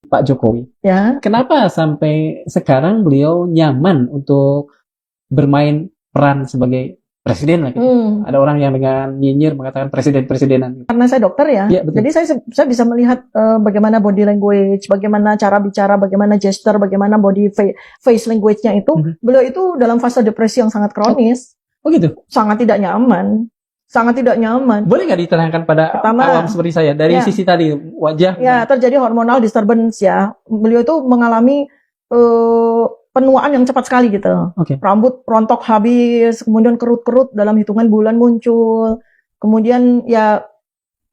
Pak Jokowi. Ya. Kenapa sampai sekarang beliau nyaman untuk bermain peran sebagai presiden lah gitu? Ada orang yang dengan nyinyir mengatakan presiden-presidenan. Karena saya dokter ya, Iya, betul. jadi saya bisa melihat bagaimana body language, bagaimana cara bicara, bagaimana gesture, bagaimana body face language-nya itu. Beliau itu dalam fase depresi yang sangat kronis. Oh gitu? Sangat tidak nyaman. Sangat tidak nyaman. Boleh nggak diterangkan pada awam seperti saya dari sisi tadi wajah? Ya, terjadi hormonal disturbance ya. Beliau itu mengalami penuaan yang cepat sekali gitu. Rambut rontok habis, kemudian kerut-kerut dalam hitungan bulan muncul. Kemudian ya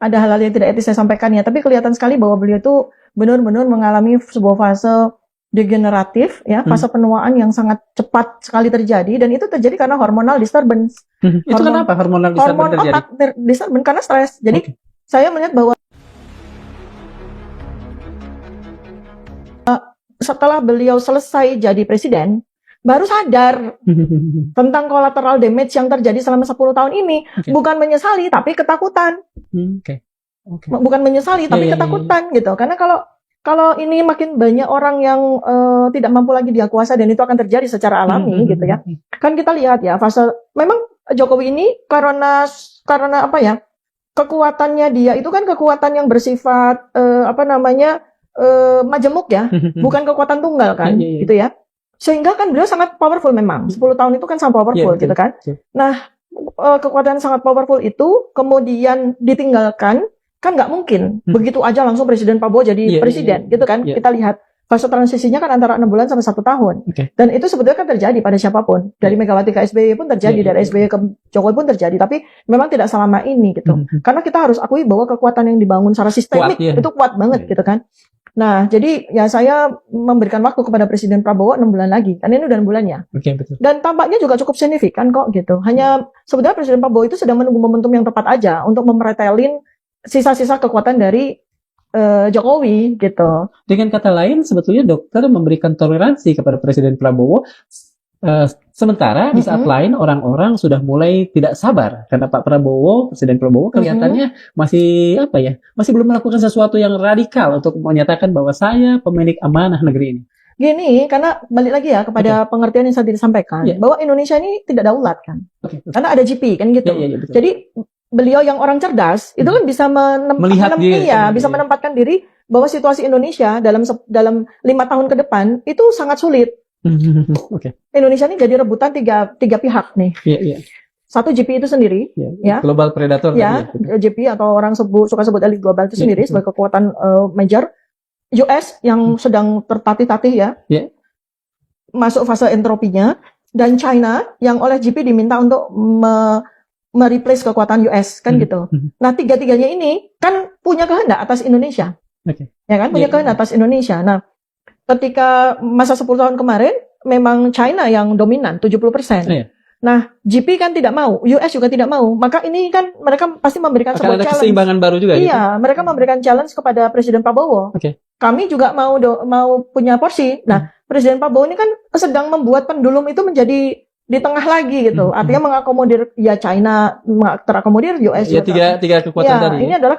ada hal-hal yang tidak etis saya sampaikan ya, tapi kelihatan sekali bahwa beliau itu benar-benar mengalami sebuah fase degeneratif ya, fase penuaan yang sangat cepat sekali terjadi, dan itu terjadi karena hormonal disturbance. Itu kenapa hormonal disturbance terjadi? Hormon otak disturbance karena stres. Jadi saya melihat bahwa setelah beliau selesai jadi presiden, baru sadar tentang collateral damage yang terjadi selama 10 tahun ini. Bukan menyesali, tapi ketakutan. Bukan menyesali, tapi ketakutan gitu. Karena kalau ini makin banyak orang yang tidak mampu lagi dia kuasa, dan itu akan terjadi secara alami gitu ya. Kan kita lihat ya, fase memang Jokowi ini karena apa ya, kekuatannya dia itu kan kekuatan yang bersifat majemuk ya, bukan kekuatan tunggal kan, gitu ya. Sehingga kan beliau sangat powerful memang. 10 tahun itu kan sangat powerful gitu kan. Nah, kekuatan sangat powerful itu kemudian ditinggalkan, kan nggak mungkin begitu aja langsung Presiden Prabowo jadi presiden gitu kan. Kita lihat fase transisinya kan antara 6 bulan sampai 1 tahun. Dan itu sebetulnya kan terjadi pada siapapun. Dari Megawati ke SBY pun terjadi, dari SBY ke Jokowi pun terjadi. Tapi memang tidak selama ini gitu. Karena kita harus akui bahwa kekuatan yang dibangun secara sistemik itu kuat banget gitu kan. Nah, jadi ya saya memberikan waktu kepada Presiden Prabowo 6 bulan lagi. Kan ini udah 6 bulannya. Betul. Dan tampaknya juga cukup signifikan kok gitu. Hanya sebenarnya Presiden Prabowo itu sedang menunggu momentum yang tepat aja untuk meretelin sisa-sisa kekuatan dari Jokowi gitu. Dengan kata lain, sebetulnya dokter memberikan toleransi kepada Presiden Prabowo, sementara di saat lain orang-orang sudah mulai tidak sabar karena Pak Prabowo, Presiden Prabowo kelihatannya masih masih belum melakukan sesuatu yang radikal untuk menyatakan bahwa saya pemilik amanah negeri ini. Gini, karena balik lagi ya kepada pengertian yang tadi disampaikan, bahwa Indonesia ini tidak daulat kan, karena ada GP kan gitu. Jadi beliau yang orang cerdas itu kan bisa bisa menempatkan diri bahwa situasi Indonesia dalam 5 tahun ke depan itu sangat sulit. Indonesia ini jadi rebutan tiga pihak nih. Satu GP itu sendiri, ya. Global predator. Ya, GP atau orang suka sebut elit global itu sendiri sebagai kekuatan major. US yang sedang tertatih-tatih ya, masuk fase entropinya, dan China yang oleh GP diminta untuk mereplace kekuatan US kan gitu. Nah, tiga-tiganya ini kan punya kehendak atas Indonesia. Ya kan, punya kehendak atas Indonesia. Nah, ketika masa 10 tahun kemarin memang China yang dominan 70%. Nah, GP kan tidak mau, US juga tidak mau. Maka ini kan mereka pasti memberikan sebuah challenge. Keseimbangan baru juga. Iya, mereka memberikan challenge kepada Presiden Prabowo. Kami juga mau punya porsi. Nah, Presiden Prabowo ini kan sedang membuat pendulum itu menjadi di tengah lagi gitu. Artinya mengakomodir ya China, terakomodir US. Ya, tiga kekuatan tadi. Ini adalah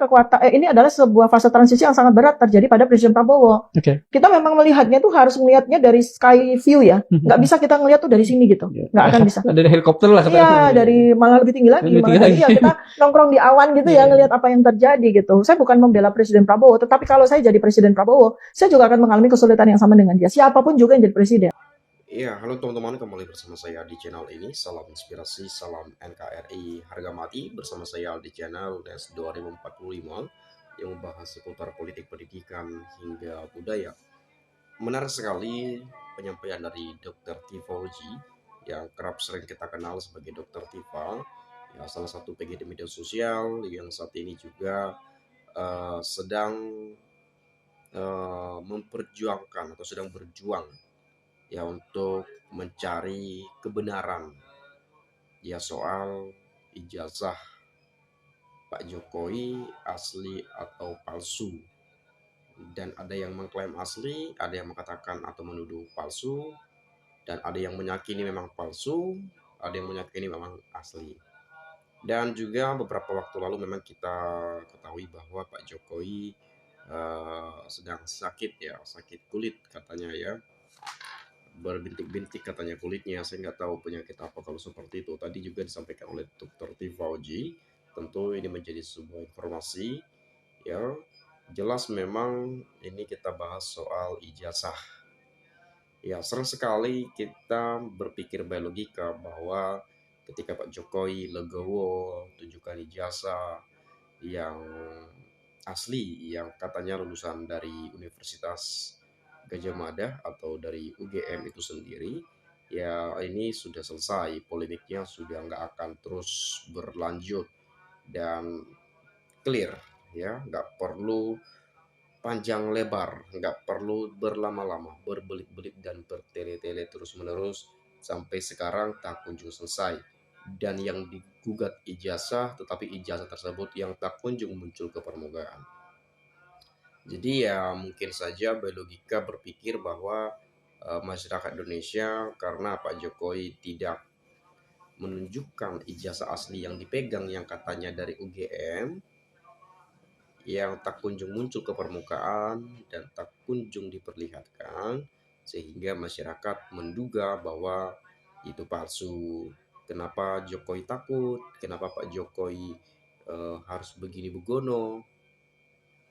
ini adalah sebuah fase transisi yang sangat berat terjadi pada Presiden Prabowo. Kita memang melihatnya tuh harus melihatnya dari sky view ya. Nggak bisa kita ngelihat tuh dari sini gitu. Nggak akan bisa. Dari helikopter lah. Iya, dari malah lebih tinggi lagi. Ya, kita nongkrong di awan gitu ya, ngelihat apa yang terjadi gitu. Saya bukan membela Presiden Prabowo, tetapi kalau saya jadi Presiden Prabowo, saya juga akan mengalami kesulitan yang sama dengan dia. Siapapun juga yang jadi presiden. Iya, halo teman-teman, kembali bersama saya di channel ini. Salam inspirasi, salam NKRI harga mati. Bersama saya di channel DES 2045 yang membahas seputar politik, pendidikan, hingga budaya. Menarik sekali penyampaian dari Dr. Tifauji yang kerap sering kita kenal sebagai Dr. Tifa, ya, salah satu PG di media sosial yang saat ini juga sedang memperjuangkan atau sedang berjuang ya untuk mencari kebenaran ya soal ijazah Pak Jokowi asli atau palsu. Dan ada yang mengklaim asli, ada yang mengatakan atau menuduh palsu, dan ada yang meyakini memang palsu, ada yang meyakini memang asli. Dan juga beberapa waktu lalu memang kita ketahui bahwa Pak Jokowi sedang sakit ya, sakit kulit katanya ya, berbintik-bintik katanya kulitnya. Saya nggak tahu penyakit apa kalau seperti itu. Tadi juga disampaikan oleh Dr. Tifauji. Tentu ini menjadi sebuah informasi ya. Jelas memang ini kita bahas soal ijazah. Ya, sering sekali kita berpikir logika bahwa ketika Pak Jokowi legowo tunjukkan ijazah yang asli, yang katanya lulusan dari Universitas Gajah Mada atau dari UGM itu sendiri, ya ini sudah selesai, polemiknya sudah nggak akan terus berlanjut dan clear ya, nggak perlu panjang lebar, nggak perlu berlama-lama, berbelit-belit dan bertele-tele terus-menerus sampai sekarang tak kunjung selesai. Dan yang digugat ijazah, tetapi ijazah tersebut yang tak kunjung muncul ke permukaan. Jadi ya mungkin saja berlogika berpikir bahwa masyarakat Indonesia karena Pak Jokowi tidak menunjukkan ijazah asli yang dipegang yang katanya dari UGM, yang tak kunjung muncul ke permukaan dan tak kunjung diperlihatkan, sehingga masyarakat menduga bahwa itu palsu. Kenapa Jokowi takut? Kenapa Pak Jokowi harus begini begono,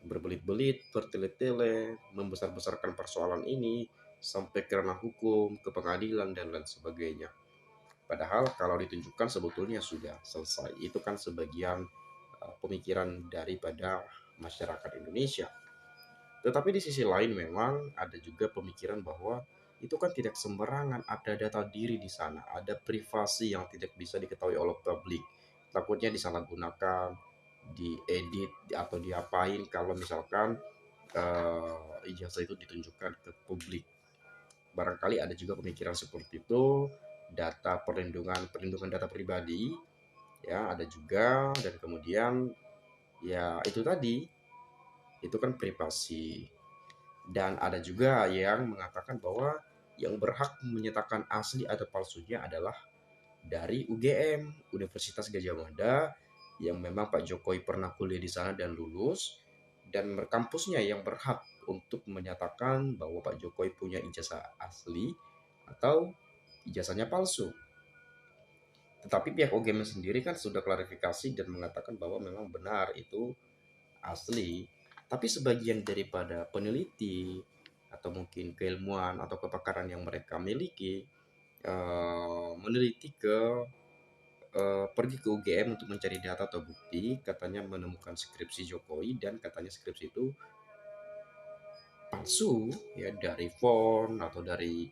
berbelit-belit, bertele-tele, membesar-besarkan persoalan ini sampai ke ranah hukum, ke pengadilan dan lain sebagainya. Padahal kalau ditunjukkan sebetulnya sudah selesai. Itu kan sebagian pemikiran daripada masyarakat Indonesia. Tetapi di sisi lain memang ada juga pemikiran bahwa itu kan tidak sembarangan, ada data diri di sana, ada privasi yang tidak bisa diketahui oleh publik. Takutnya disalahgunakan, diedit atau diapain kalau misalkan ijazah itu ditunjukkan ke publik. Barangkali ada juga pemikiran seperti itu, data perlindungan data pribadi ya ada juga, dan kemudian ya itu tadi, itu kan privasi. Dan ada juga yang mengatakan bahwa yang berhak menyatakan asli atau palsunya adalah dari UGM, Universitas Gajah Mada, yang memang Pak Jokowi pernah kuliah di sana dan lulus, dan kampusnya yang berhak untuk menyatakan bahwa Pak Jokowi punya ijazah asli atau ijazahnya palsu. Tetapi pihak UGM sendiri kan sudah klarifikasi dan mengatakan bahwa memang benar itu asli. Tapi sebagian daripada peneliti atau mungkin keilmuan atau kepakaran yang mereka miliki meneliti pergi ke UGM untuk mencari data atau bukti, katanya menemukan skripsi Jokowi dan katanya skripsi itu palsu ya, dari font atau dari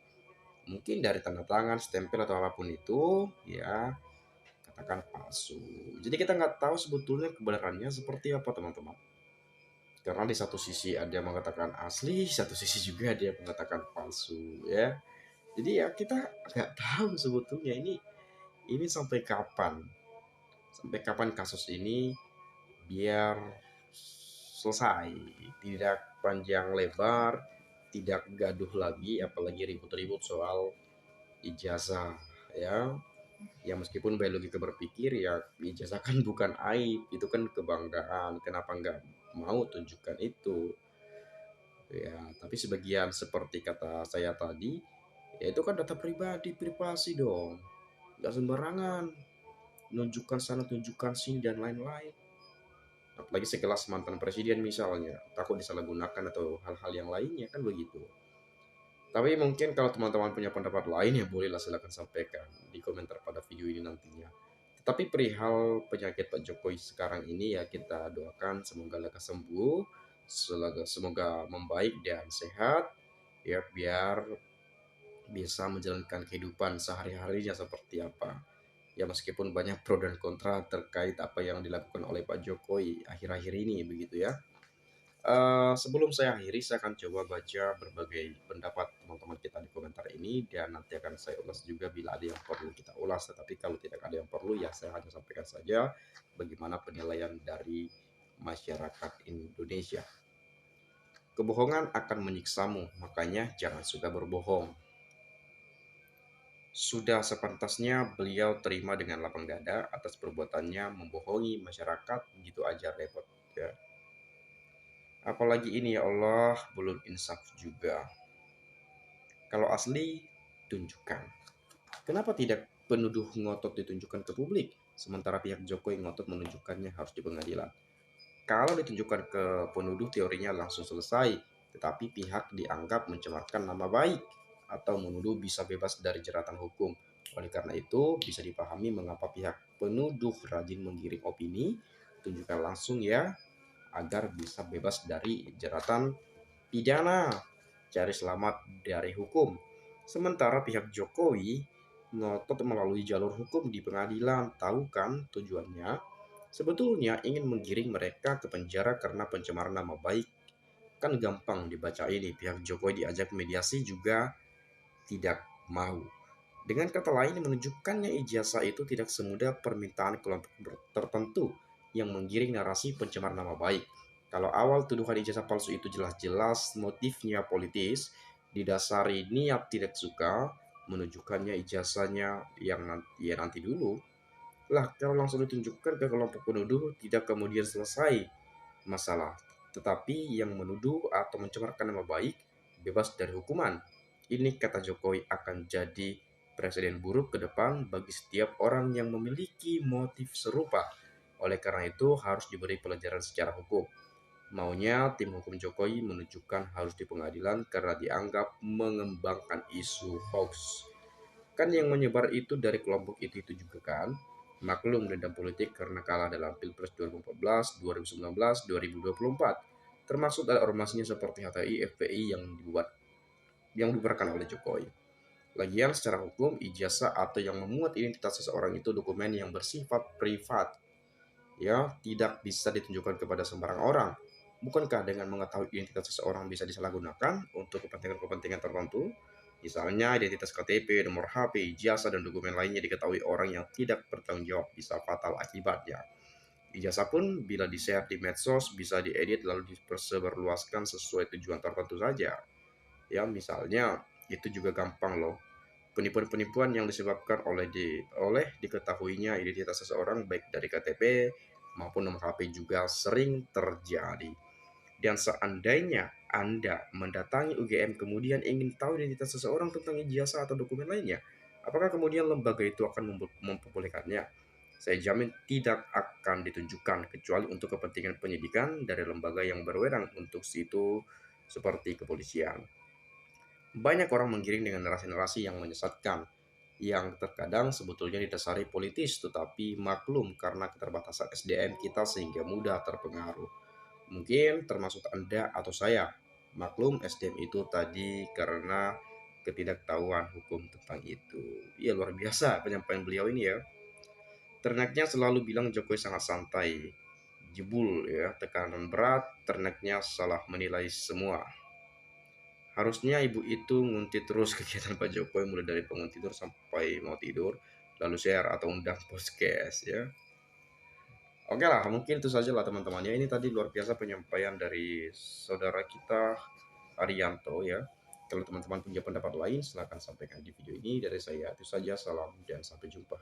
mungkin dari tanda tangan, stempel atau apapun itu ya, katakan palsu. Jadi kita nggak tahu sebetulnya kebenarannya seperti apa teman-teman. Karena di satu sisi ada yang mengatakan asli, satu sisi juga ada yang mengatakan palsu ya. Jadi ya kita nggak tahu sebetulnya ini sampai kapan kasus ini biar selesai, tidak panjang lebar, tidak gaduh lagi, apalagi ribut-ribut soal ijazah ya. Ya meskipun biologi berpikir ya ijazah kan bukan aib, itu kan kebanggaan, kenapa nggak mau tunjukkan itu ya. Tapi sebagian seperti kata saya tadi, ya itu kan data pribadi, privasi dong, nggak sembarangan tunjukkan sana tunjukkan sini dan lain-lain, apalagi sekelas mantan presiden misalnya, takut disalahgunakan atau hal-hal yang lainnya kan begitu. Tapi mungkin kalau teman-teman punya pendapat lain ya bolehlah silakan sampaikan di komentar pada video ini nantinya. Tetapi perihal penyakit Pak Jokowi sekarang ini ya kita doakan semoga lekas sembuh, semoga membaik dan sehat ya, biar bisa menjalankan kehidupan sehari-harinya seperti apa. Ya meskipun banyak pro dan kontra terkait apa yang dilakukan oleh Pak Jokowi akhir-akhir ini begitu ya. Sebelum saya akhiri, saya akan coba baca berbagai pendapat teman-teman kita di komentar ini dan nanti akan saya ulas juga bila ada yang perlu kita ulas. Tetapi kalau tidak ada yang perlu ya saya hanya sampaikan saja bagaimana penilaian dari masyarakat Indonesia. Kebohongan akan menyiksamu, makanya jangan suka berbohong. Sudah sepantasnya beliau terima dengan lapang dada atas perbuatannya membohongi masyarakat begitu aja repot ya. Apalagi ini ya Allah, belum insaf juga. Kalau asli, tunjukkan. Kenapa tidak penuduh ngotot ditunjukkan ke publik, sementara pihak Jokowi ngotot menunjukkannya harus di pengadilan? Kalau ditunjukkan ke penuduh, teorinya langsung selesai, tetapi pihak dianggap mencemarkan nama baik atau menuduh bisa bebas dari jeratan hukum. Oleh karena itu, bisa dipahami mengapa pihak penuduh rajin menggiring opini, tunjukkan langsung ya, agar bisa bebas dari jeratan pidana, cari selamat dari hukum. Sementara pihak Jokowi ngotot melalui jalur hukum di pengadilan, tahu kan tujuannya? Sebetulnya ingin menggiring mereka ke penjara karena pencemaran nama baik. Kan gampang dibaca ini, pihak Jokowi diajak mediasi juga tidak mau. Dengan kata lain, menunjukkannya ijazah itu tidak semudah permintaan kelompok tertentu yang menggiring narasi pencemar nama baik. Kalau awal tuduhan ijazah palsu itu jelas-jelas motifnya politis, didasari niat tidak suka, menunjukkannya ijazahnya yang nanti dulu. Lah, kalau langsung ditunjukkan ke kelompok penuduh, tidak kemudian selesai masalah. Tetapi yang menuduh atau mencemarkan nama baik, bebas dari hukuman. Ini kata Jokowi akan jadi presiden buruk ke depan bagi setiap orang yang memiliki motif serupa. Oleh karena itu harus diberi pelajaran secara hukum. Maunya tim hukum Jokowi menunjukkan harus di pengadilan karena dianggap mengembangkan isu hoax. Kan yang menyebar itu dari kelompok itu juga kan. Maklum dendam politik karena kalah dalam Pilpres 2014, 2019, 2024. Termasuk ada ormasnya seperti HTI, FPI yang dibubarkan oleh Jokowi. Lagian secara hukum, ijazah atau yang memuat identitas seseorang itu dokumen yang bersifat privat. Ya, tidak bisa ditunjukkan kepada sembarang orang. Bukankah dengan mengetahui identitas seseorang bisa disalahgunakan untuk kepentingan-kepentingan tertentu? Misalnya identitas KTP, nomor HP, ijazah, dan dokumen lainnya diketahui orang yang tidak bertanggung jawab bisa fatal akibatnya. Ijazah pun bila di-share di medsos bisa diedit lalu dipersebarluaskan sesuai tujuan tertentu saja. Ya, misalnya itu juga gampang loh. Penipuan-penipuan yang disebabkan oleh diketahuinya identitas seseorang baik dari KTP maupun nomor HP juga sering terjadi. Dan seandainya Anda mendatangi UGM kemudian ingin tahu identitas seseorang tentang ijazah atau dokumen lainnya, apakah kemudian lembaga itu akan memperbolehkannya? Saya jamin tidak akan ditunjukkan kecuali untuk kepentingan penyidikan dari lembaga yang berwenang untuk situ seperti kepolisian. Banyak orang menggiring dengan narasi-narasi yang menyesatkan, yang terkadang sebetulnya didasari politis, tetapi maklum karena keterbatasan SDM kita sehingga mudah terpengaruh. Mungkin termasuk Anda atau saya. Maklum SDM itu tadi karena ketidaktahuan hukum tentang itu. Iya luar biasa penyampaian beliau ini ya. Ternaknya selalu bilang Jokowi sangat santai. Jebul ya, tekanan berat, ternaknya salah menilai semua. Harusnya ibu itu nguntit terus kegiatan Pak Jokowi mulai dari bangun tidur sampai mau tidur, lalu share atau undang podcast ya. Oke lah, mungkin itu saja lah teman-teman ya. Ini tadi luar biasa penyampaian dari saudara kita Arianto ya. Kalau teman-teman punya pendapat lain, silahkan sampaikan di video ini. Dari saya itu saja, salam dan sampai jumpa.